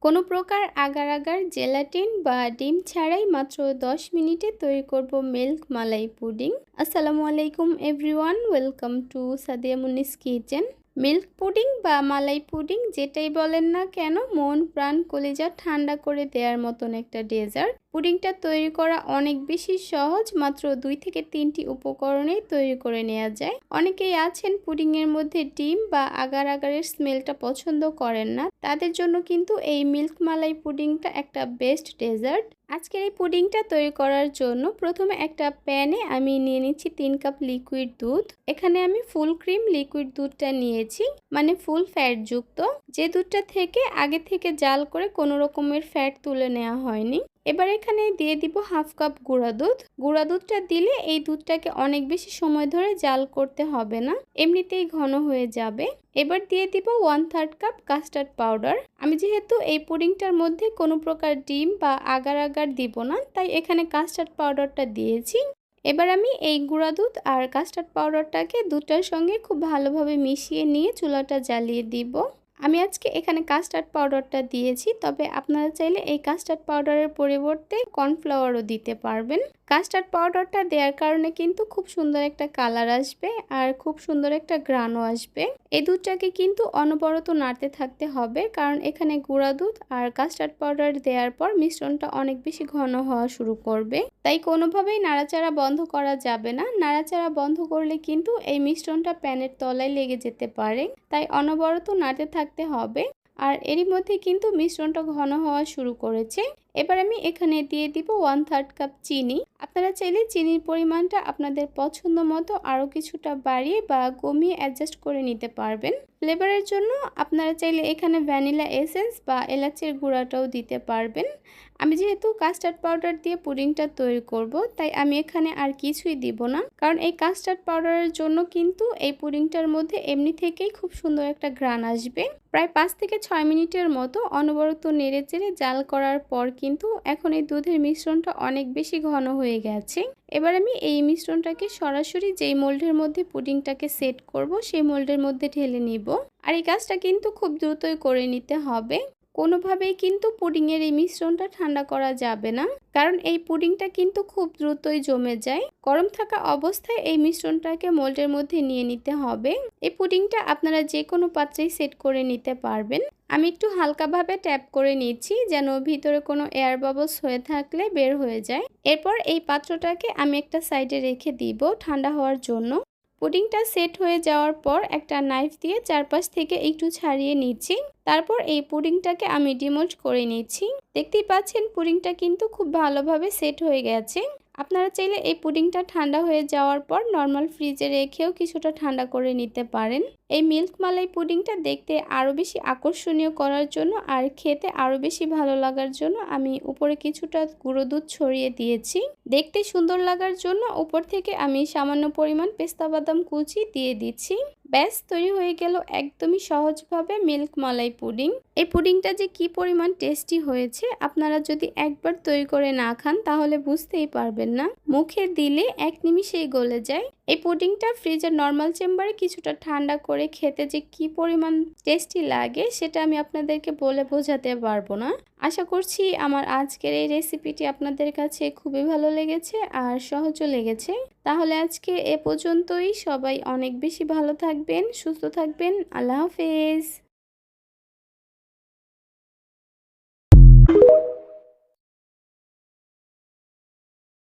কোনো প্রকার agar-agar gelatine বা ডিম ছাড়াই মাত্র ১০ মিনিটে তৈরি করব মিল্ক মালাই পুডিং। আসসালামু আলাইকুম everyone, welcome to Sadia মুন্নিস kitchen. Milk pudding বা মালাই পুডিং যেটাই বলেন না কেন, মন প্রাণ কলিজা ঠান্ডা করে দেওয়ার মতন একটা ডেজার্ট। পুডিংটা তৈরি করা অনেক বেশি সহজ, মাত্র ২ থেকে ৩টি উপকরণেই তৈরি করে নেওয়া যায়। অনেকেই আছেন পুডিংয়ের মধ্যে ডিম বা আগার-আগারের স্মেলটা পছন্দ করেন না, তাদের জন্য কিন্তু এই মিল্ক মালাই পুডিংটা একটা বেস্ট ডেজার্ট। আজকের এই পুডিংটা তৈরি করার জন্য প্রথমে একটা প্যানে আমি নিয়ে নিচ্ছি ৩ কাপ লিকুইড দুধ। এখানে আমি ফুল ক্রিম লিকুইড দুধটা নিয়েছি, মানে ফুল ফ্যাট যুক্ত, যে দুধটা থেকে আগে থেকে জাল করে কোনো রকমের ফ্যাট তুলে নেওয়া হয়নি। এবার এখানে দিয়ে দিব হাফ কাপ গুঁড়া দুধ। গুঁড়া দুধটা দিলে এই দুধটাকে অনেক বেশি সময় ধরে জাল করতে হবে না, এমনিতেই ঘন হয়ে যাবে। এবার দিয়ে দিব 1/3 কাপ কাস্টার্ড পাউডার। আমি যেহেতু এই পুডিংটার মধ্যে কোনো প্রকার ডিম বা আগার-আগার দিব না, তাই এখানে কাস্টার্ড পাউডারটা দিয়েছি। এবার আমি এই গুঁড়া দুধ আর কাস্টার্ড পাউডারটাকে দুধটার সঙ্গে খুব ভালোভাবে মিশিয়ে নিয়ে চুলাটা জ্বালিয়ে দিব। আমি আজকে এখানে কাস্টার্ড পাউডারটা দিয়েছি, তবে আপনারা চাইলে এই কাস্টার্ড পাউডারের পরিবর্তে কর্নফ্লাওয়ারও দিতে পারবেন। কাস্টার্ড পাউডারটা দেওয়ার কারণে কিন্তু খুব সুন্দর একটা কালার আসবে আর খুব সুন্দর একটা ঘ্রাণও আসবে। এই দুধটাকে কিন্তু অনবরত নাড়তে থাকতে হবে, কারণ এখানে গুঁড়া দুধ আর কাস্টার্ড পাউডার দেওয়ার পর মিশ্রণটা অনেক বেশি ঘন হওয়া শুরু করবে, তাই কোনোভাবেই নাড়াচাড়া বন্ধ করা যাবে না। নাড়াচাড়া বন্ধ করলে কিন্তু এই মিশ্রণটা প্যানের তলায় লেগে যেতে পারে, তাই অনবরত নাড়তে থাকতে হবে। আর এরই মধ্যে কিন্তু মিশ্রণটা ঘন হওয়া শুরু করেছে। এবার আমি এখানে দিয়ে দিব 1/3 কাপ চিনি। আপনারা চাইলে চিনির পরিমাণটা আপনাদের পছন্দ মতো আরও কিছুটা বাড়িয়ে বা কমিয়ে অ্যাডজাস্ট করে নিতে পারবেন। ফ্লেভারের জন্য আপনারা চাইলে এখানে ভ্যানিলা এসেন্স বা এলাচের গুঁড়াটাও দিতে পারবেন। আমি যেহেতু কাস্টার্ড পাউডার দিয়ে পুডিংটা তৈরি করব, তাই আমি এখানে আর কিছুই দিব না, কারণ এই কাস্টার্ড পাউডারের জন্য কিন্তু এই পুডিংটার মধ্যে এমনি থেকেই খুব সুন্দর একটা ঘ্রাণ আসবে। প্রায় ৫ থেকে ৬ মিনিটের মতো অনবরত নেড়েচেড়ে জাল করার পর কিন্তু এখন এই দুধের মিশ্রণটা অনেক বেশি ঘন হয়ে গেছে। এবার আমি এই মিশ্রণটাকে সরাসরি যেই মোল্ডের মধ্যে পুডিংটাকে সেট করব, সেই মোল্ডের মধ্যে ঢেলে নিব। আর এই কাজটা কিন্তু খুব দ্রুতই করে নিতে হবে। কোনোভাবেই কিন্তু পুডিংয়ের এই মিশ্রণটা ঠান্ডা করা যাবে না, কারণ এই পুডিংটা কিন্তু খুব দ্রুতই জমে যায়। গরম থাকা অবস্থায় এই মিশ্রণটাকে মোল্ডের মধ্যে নিয়ে নিতে হবে। এই পুডিংটা আপনারা যে কোনো পাত্রেই সেট করে নিতে পারবেন। আমি একটু হালকাভাবে ট্যাপ করে নিচ্ছি, যেন ভিতরে কোনো এয়ার বাবলস হয়ে থাকলে বের হয়ে যায়। এরপর এই পাত্রটাকে আমি একটা সাইডে রেখে দিব ঠান্ডা হওয়ার জন্য। পুডিংটা সেট হয়ে যাওয়ার পর একটা নাইফ দিয়ে চারপাশ থেকে একটু ছাড়িয়ে নিচ্ছি। তারপর এই পুডিংটাকে আমি ডিমোল্ড করে নিচ্ছি। দেখতেই পাচ্ছেন পুডিংটা কিন্তু খুব ভালোভাবে সেট হয়ে গেছে। আপনারা চাইলে এই পুডিংটা ঠান্ডা হয়ে যাওয়ার পর নর্মাল ফ্রিজে রেখেও কিছুটা ঠান্ডা করে নিতে পারেন। এই মিল্ক মালাই পুডিংটা দেখতে আরও বেশি আকর্ষণীয় করার জন্য আর খেতে আরও বেশি ভালো লাগার জন্য আমি উপরে কিছুটা গুঁড়ো দুধ ছড়িয়ে দিয়েছি। দেখতে সুন্দর লাগার জন্য উপর থেকে আমি সামান্য পরিমাণ পেস্তা বাদাম কুচি দিয়ে দিচ্ছি। ব্যাস, তৈরি হয়ে গেল একদমই সহজভাবে মিল্ক মালাই পুডিং। এই পুডিংটা যে কি পরিমাণ টেস্টি হয়েছে, আপনারা যদি একবার তৈরি করে না খান তাহলে বুঝতেই পারবেন না। মুখে দিলে এক নিমিষেই গলে যায়। এই পুডিংটা ফ্রিজের নর্মাল চেম্বারে কিছুটা ঠান্ডা করে খেতে যে কি পরিমাণ টেস্টি লাগে, সেটা আমি আপনাদেরকে বলে বোঝাতে পারবো না। আশা করছি আমার আজকের এই রেসিপিটি আপনাদের কাছে খুবই ভালো লেগেছে আর সহজও লেগেছে। তাহলে আজকে এ পর্যন্তই। সবাই অনেক বেশি ভালো থাকবেন, সুস্থ থাকবেন। আল্লাহ হাফেজ।